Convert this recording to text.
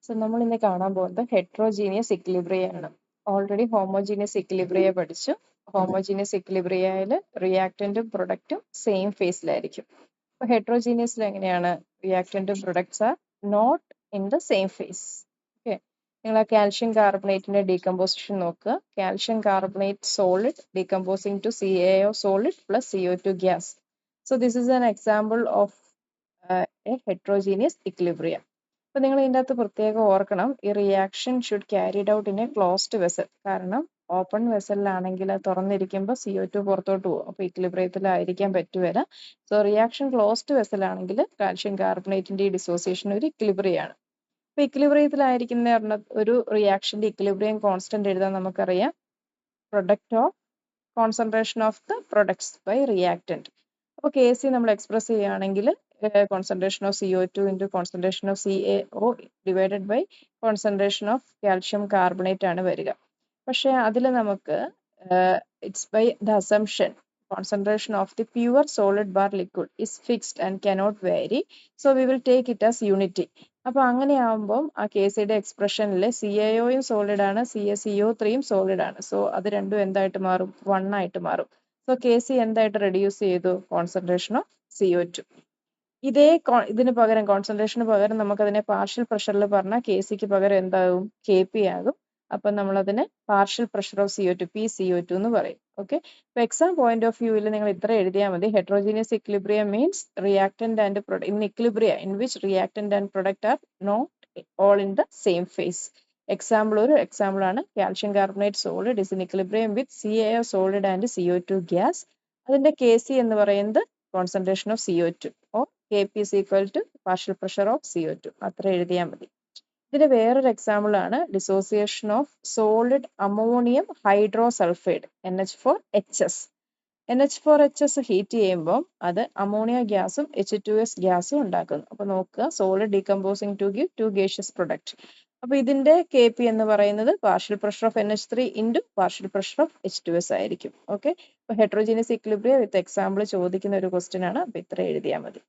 So നമ്മൾ ഇന്ന് കാണാൻ പോകുന്നത് ഹെട്രോജീനിയസ് ഇക്വിലിബ്രിയ ആണ്. ഓൾറെഡി ഹോമോജീനിയസ് ഇക്വിലിബ്രിയ പഠിച്ചു. ഹോമോജീനിയസ് ഇക്വിലിബ്രിയയിൽ റിയാക്ടന്റും പ്രൊഡക്റ്റും സെയിം ഫേസിലായിരിക്കും. അപ്പോൾ ഹെട്രോജീനിയസിൽ എങ്ങനെയാണ്? റിയാക്ടന്റും products are not in the same phase. Okay, നിങ്ങൾ ആ കാൽഷ്യം കാർബണേറ്റിന്റെ ഡീകമ്പോസിഷൻ നോക്കുക. Calcium carbonate solid decomposing to CaO solid plus CO2 gas. So this is an example of a heterogeneous equilibria. അപ്പൊ നിങ്ങൾ ഇതിൻ്റെ അകത്ത് പ്രത്യേകം ഓർക്കണം, ഈ reaction should carried out in a closed vessel. കാരണം ഓപ്പൺ വെസലിലാണെങ്കിൽ അത് തുറന്നിരിക്കുമ്പോൾ CO2 പുറത്തോട്ട് പോകും. അപ്പോൾ ഇക്വിലിബ്രിയത്തിലായിരിക്കാൻ പറ്റുവരില്ല. സോ റിയാക്ഷൻ ക്ലോസ്ഡ് വെസലാണെങ്കിൽ കാൽഷ്യം കാർബണേറ്റിന്റെ ഈ ഡിസോസിയേഷൻ ഒരു ഇക്വിലിബ്രിയാണ്. അപ്പൊ ഇക്വിലിബ്രിയത്തിലായിരിക്കുന്ന ഒരു റിയാക്ഷന്റെ ഇക്വിലിബ്രിയം കോൺസ്റ്റന്റ് എഴുതാൻ നമുക്കറിയാം, product of concentration of the products by reactant. അപ്പോൾ KC നമ്മൾ എക്സ്പ്രസ് ചെയ്യുകയാണെങ്കിൽ concentration of CO2 into concentration of CaO divided by concentration of calcium carbonate ആണ് വരിക. പക്ഷേ അതിൽ നമുക്ക് it's by the assumption concentration of the pure solid bar liquid is fixed and cannot vary, so we will take it as unity. അപ്പോൾ അങ്ങനെയാകുമ്പം ആ KCയുടെ എക്സ്പ്രഷനിൽ CaOയും solid ആണ്, CaCO3യും solid ആണ്. സോ അത് രണ്ടും എന്തായിട്ട് മാറും? 1 ആയിട്ട് മാറും. സോ KC എന്തായിട്ട് റെഡ്യൂസ് ചെയ്തു? Concentration of CO2. ഇതിന് പകരം കോൺസെൻട്രേഷന് പകരം നമുക്കതിനെ പാർഷ്യൽ പ്രഷറിൽ പറഞ്ഞാൽ KCക്ക് പകരം എന്താകും? KP ആകും. അപ്പം നമ്മളതിനെ partial pressure of CO2 PCO2 എന്ന് പറയും. ഓക്കെ, ഇപ്പൊ എക്സാം പോയിന്റ് ഓഫ് വ്യൂവിൽ നിങ്ങൾ ഇത്ര എഴുതിയാൽ മതി. Heterogeneous equilibria means reactant and product in equilibria in which reactant and product are not all in the same phase. ഒരു എക്സാമ്പിൾ ആണ് calcium carbonate solid is in equilibrium with CaO solid and CO2 gas. അതിന്റെ KC എന്ന് പറയുന്നത് concentration of CO2 or KP is equal to partial pressure of CO2. അത്ര എഴുതിയാൽ മതി. ഇതിന്റെ വേറൊരു എക്സാമ്പിൾ ആണ് dissociation of solid ammonium hydrosulphide NH4HS. NH4HS heat ചെയ്യുമ്പോൾ അത് അമോണിയ ഗ്യാസും H2S ഗ്യാസും ഉണ്ടാക്കുന്നു. അപ്പൊ നോക്കുക, solid decomposing to give 2 gaseous product. അപ്പൊ ഇതിന്റെ KP എന്ന് പറയുന്നത് partial pressure of NH3 into partial pressure of H2S ആയിരിക്കും. ഓക്കെ, അപ്പൊ ഹെട്രോജീനിയസ് ഇക്വിലിബ്രിയ വിത്ത് എക്സാമ്പിൾ ചോദിക്കുന്ന ഒരു ക്വസ്റ്റ്യൻ ആണ്. അപ്പൊ ഇത്ര എഴുതിയാൽ മതി.